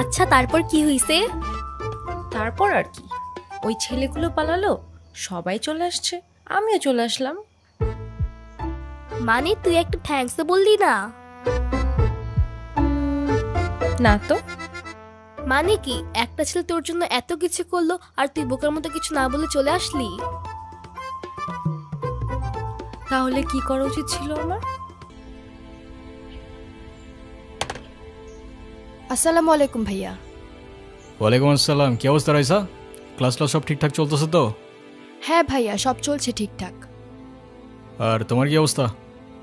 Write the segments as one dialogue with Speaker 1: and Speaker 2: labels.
Speaker 1: আচ্ছা তারপর কি হইছে?
Speaker 2: তারপর আর কি, ওই ছেলেগুলো পালালো, সবাই চলে আসছে, আমিও চলে আসলাম।
Speaker 1: মানে তুই একটা থ্যাঙ্কস তো বললি না?
Speaker 2: না তো।
Speaker 1: মানে কি, একটা ছেলে তোর জন্য এত কিছু করলো আর তুই বোকার মতো কিছু না বলে চলে আসলি?
Speaker 2: তাহলে কি করা উচিত ছিল আমার?
Speaker 3: আসসালামু আলাইকুম ভাইয়া।
Speaker 4: ওয়ালাইকুম আসসালাম। কি অবস্থা রাইসা? ক্লাস সব ঠিকঠাক চলতেছে তো?
Speaker 3: হ্যাঁ ভাইয়া, সব চলছে ঠিকঠাক।
Speaker 4: আর তোমার কি অবস্থা?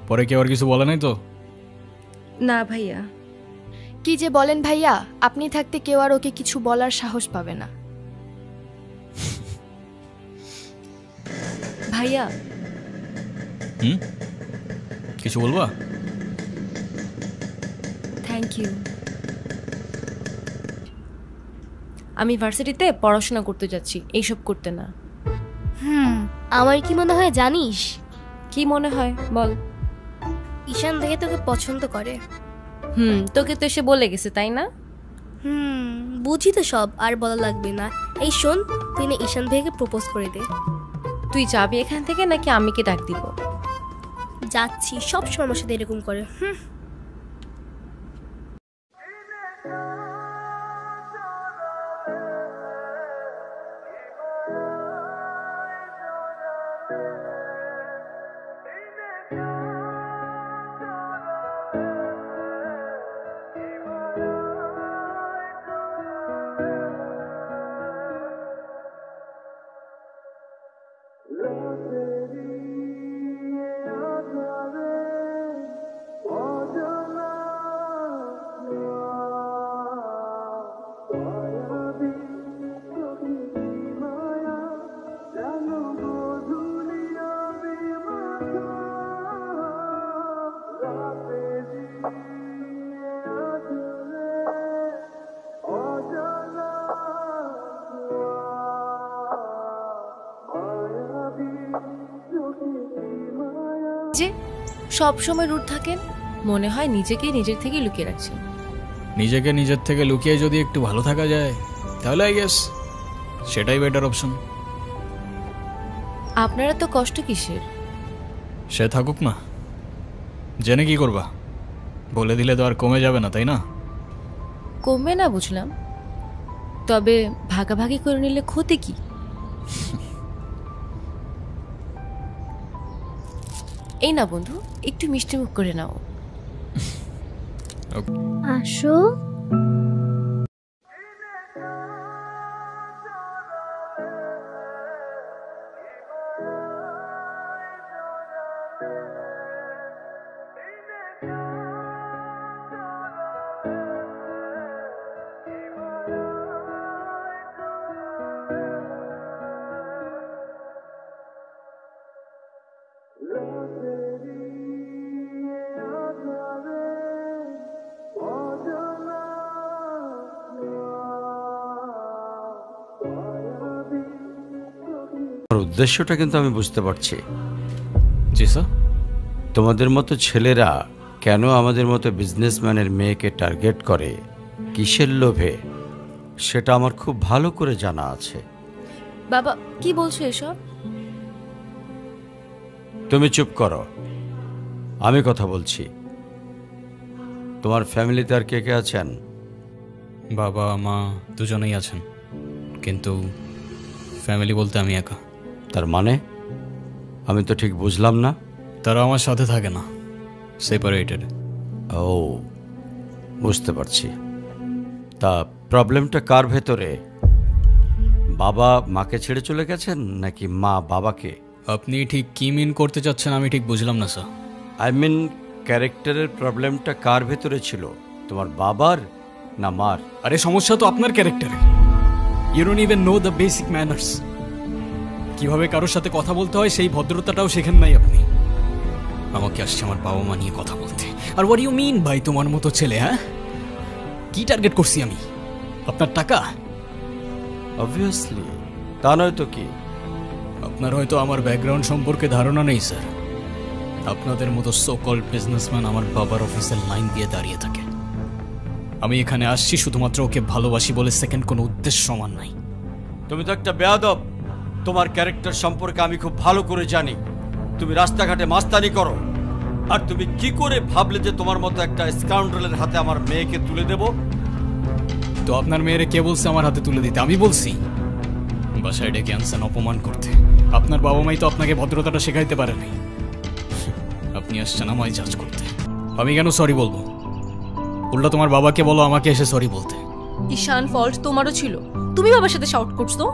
Speaker 4: পরে কেউ আর কিছু বলে নাই তো?
Speaker 2: না ভাইয়া।
Speaker 3: কি যে বলেন ভাইয়া, আপনি থাকতে কেউ আর ওকে কিছু বলার সাহস পাবে না।
Speaker 2: ভাইয়া
Speaker 4: কিছু বলবা?
Speaker 2: Thank you. আমি ভার্সিটিতে পড়াশোনা করতে যাচ্ছি, এইসব করতে না।
Speaker 1: আমার কি মনে হয় জানিস?
Speaker 2: কি মনে হয় বল।
Speaker 1: ঈশান দেখে তোকে পছন্দ করে।
Speaker 2: তোকে তো এসে বলে গেছে তাই না?
Speaker 1: বুঝি তো সব, আর বলা লাগবে না। এই শোন, তুই না ঈশান ভাইকে প্রপোজ করে দে।
Speaker 2: তুই যাবি এখান থেকে নাকি আমি কি ডাক দিব?
Speaker 1: যাচ্ছি, সব সময় আমার সাথে এরকম করে।
Speaker 2: যে সব সময় রুট থাকেন, মনে হয় নিজেকে নিজের থেকে লুকিয়ে রাখছেন।
Speaker 4: নিজেকে নিজের থেকে লুকিয়ে যদি একটু ভালো থাকা যায় তাহলে আই গেস সেটাই বেটার অপশন।
Speaker 2: আপনারা তো কষ্ট কিসের?
Speaker 4: সে থাকুক না, জেনে কি করবা? বলে দিলে তো আর কমে যাবে না, তাই না?
Speaker 2: কমবে না বুঝলাম, তবে ভাগাভাগি করে নিলে ক্ষতি কি? এই না বন্ধু, একটু মিষ্টি মুখ করে নাও।
Speaker 1: আসো।
Speaker 5: উদ্দেশ্যটা কিন্তু আমি বুঝতে পারছি।
Speaker 4: জি স্যার।
Speaker 5: তোমাদের মতো ছেলেরা কেন আমাদের মতো বিজনেসম্যানের মেয়েকে টার্গেট করে, কিসের লোভে, সেটা আমার খুব ভালো করে জানা আছে।
Speaker 2: বাবা কি বলছো এসব?
Speaker 5: তুমি চুপ করো, আমি কথা বলছি। তোমার ফ্যামিলিতে আর কে কে আছেন?
Speaker 4: বাবা মা দুজনেই আছেন, কিন্তু ফ্যামিলি বলতে আমি একা।
Speaker 5: তার মানে আমি তো ঠিক বুঝলাম না।
Speaker 4: তারা আমার সাথে থাকে না, সেপারেটেড।
Speaker 5: ও, বুঝতে পারছি। তা প্রবলেমটা কার ভেতরে? বাবা মাকে ছেড়ে চলে গেছেন নাকি মা বাবাকে?
Speaker 4: আপনি ঠিক কি মিন করতে চাচ্ছেন আমি ঠিক বুঝলাম না স্যার।
Speaker 5: আই মিন ক্যারেক্টারের প্রবলেমটা কার ভেতরে ছিল, তোমার বাবার না মার?
Speaker 4: আরে সমস্যা তো আপনার ক্যারেক্টারে। You don't even know the basic manners. কিভাবে কারোর সাথে কথা বলতে হয় সেই ভদ্রতাটাও শেখেন নাই আপনি। আমাকে আসছে আমার বাবা মা নিয়ে কথা বলতে। আর হোয়াট ইউ মিন ভাই তোমার মতো ছেলে? হ্যাঁ, কি টার্গেট করছি আমি? আপনার টাকা?
Speaker 5: অবভিয়াসলি, তা নয় তো কি?
Speaker 4: আপনার হয়তো আমার ব্যাকগ্রাউন্ড সম্পর্কে ধারণা নেই স্যার। আপনাদের মতো সো কল্ড বিজনেসম্যান আমার বাবার অফিসের লাইন দিয়ে দাঁড়িয়ে থাকে। আমি এখানে আসছি শুধুমাত্র ওকে ভালোবাসি বলে, সেকেন্ড কোনো উদ্দেশ্য সমান নাই।
Speaker 5: তুমি তো একটা বেয়াদব। তোমার ক্যারেক্টার সম্পর্কে আমি খুব ভালো করে জানি। তুমি রাস্তাঘাটে মাস্তানি করো, আর তুমি কি করে ভাবলে যে তোমার মতো একটা স্কাউন্ডারের হাতে আমার মেয়েকে তুলে দেব?
Speaker 4: তো আপনার মেয়েরে কে বলছে আমার হাতে তুলে দিতে? আমি বলছি? বাসায় ডেকে আনছেন অপমান করতে। আপনার বাবা মাই তো আপনাকে ভদ্রতাটা শেখাইতে পারে নাই। আপনি আসছেন আমায় জাজ করতে। আমি কেন সরি বলবো? উল্টা তোমার বাবাকে বলো আমাকে এসে সরি বলতে।
Speaker 2: ঈশান, ফল্ট তোমারও ছিল। তুমি বাবার সাথে শাউট করছো,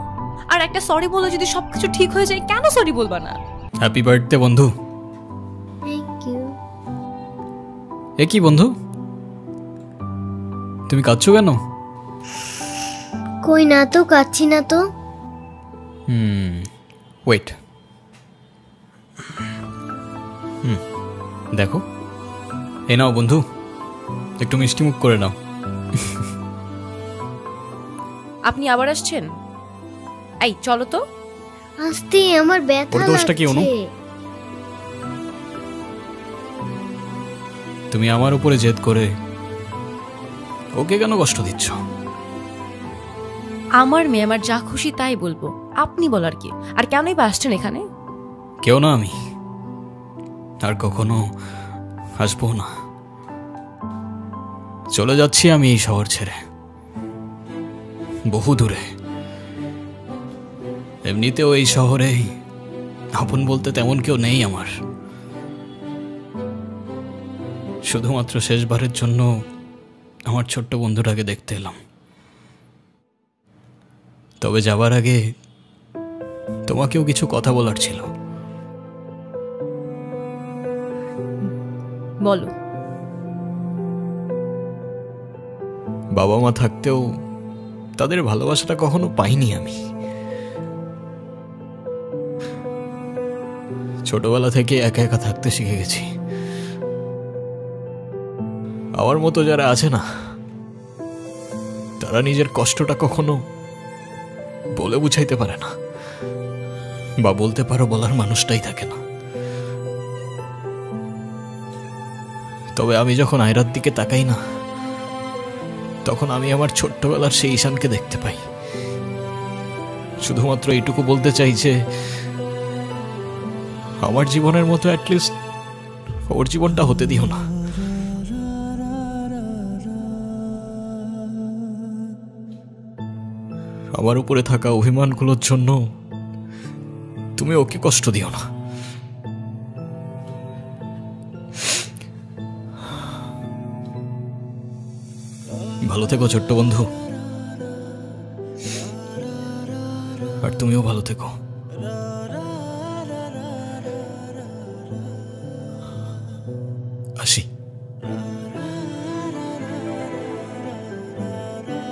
Speaker 2: আর একটা সরি বলে যদি সবকিছু ঠিক হয়ে যায়, কেন সরি বলবা না?
Speaker 4: হ্যাপি বার্থডে বন্ধু।
Speaker 1: Thank you.
Speaker 4: এ কি বন্ধু, তুমি কাঁদছো কেন?
Speaker 1: কই না তো, কাচ্ছি না তো।
Speaker 4: ওয়েট। দেখো, এ নাও বন্ধু, একটু মিষ্টি মুখ করে নাও।
Speaker 2: আপনি আবার আসছেন? এই চলো তো।
Speaker 1: আস্তে, আমার ব্যথা
Speaker 4: ওর দোষটা কি অনু?
Speaker 1: লাগছে।
Speaker 4: তুমি আমার উপরে জেদ করে ওকে কেন কষ্ট দিচ্ছ?
Speaker 2: আমার মেয়ে, আমার যা খুশি তাই বলবো, আপনি বলার কি? আর কেনই বা আসছেন এখানে?
Speaker 4: কেউ না আমি, আর কখনো আসবো না। চলে যাচ্ছি আমি এই শহর ছেড়ে, বহু দূরে। এমনিতেও এই শহরে আপন বলতে তেমন কেউ নেই আমার। শুধুমাত্র শেষবারের জন্য আমার ছোট্ট বন্ধুটাকে দেখতে এলাম। তবে যাবার আগে তোমাকেও কিছু কথা বলার ছিল।
Speaker 2: বলো।
Speaker 4: বাবা মা থাকতেও তাদের ভালোবাসাটা কখনো পাইনি আমি। ছোটবেলা থেকে একা একা থাকতে শিখে গেছি। আমার মতো যারা আছে না, তারা নিজের কষ্টটা কখনো বলে বুঝাইতে পারে না, বা বলতে পারো বলার মানুষটাই থাকে না। তবে আমি যখন আয়রার দিকে তাকাই না, তখন আমি আমার ছোট্টবেলার সেই ঈশানকে দেখতে পাই। শুধুমাত্র এইটুকু বলতে চাই যে আমার জীবনের মতো অ্যাটলিস্ট ওর জীবনটা হতে দিও না। আমার উপরে থাকা অভিমানগুলোর জন্য তুমি ওকে কষ্ট দিও না। ভালো থেকো ছোট্ট বন্ধু, আর তুমিও ভালো থেকো। আসি।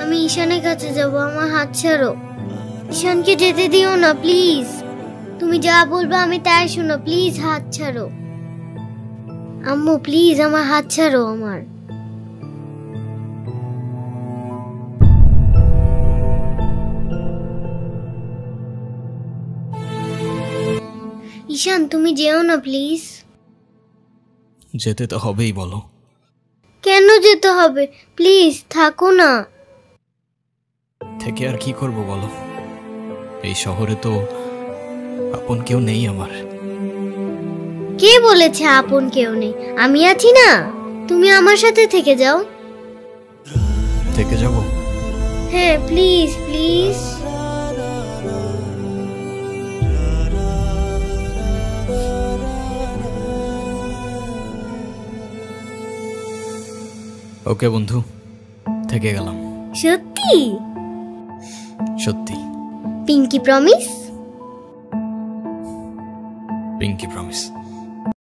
Speaker 1: আমি ঈশানের কাছে যাব, আমার হাত ছাড়ো। ঈশানকে যেতে দিও না প্লিজ। তুমি যা বলবে আমি তাই শোনো, প্লিজ হাত ছাড়ো। আম্মু প্লিজ আমার হাত ছাড়ো। আমার ঈশান তুমি যেও না প্লিজ।
Speaker 4: যেতে তো হবেই, বলো।
Speaker 1: কেন যেতে হবে? প্লিজ থাকো না।
Speaker 4: থেকে আর কি করব বলো? এই শহরে তো আপন কেউ নেই আমার।
Speaker 1: কে বলেছে আপন কেউ নেই? আমি আছি না, তুমি আমার সাথে থেকে যাও।
Speaker 4: থেকে যাব?
Speaker 1: হ্যাঁ প্লিজ প্লিজ।
Speaker 4: ওকে বন্ধু, থেকে গেলাম।
Speaker 1: সত্যি?
Speaker 4: সত্যি।
Speaker 1: Pinky promise?
Speaker 4: Pinky promise.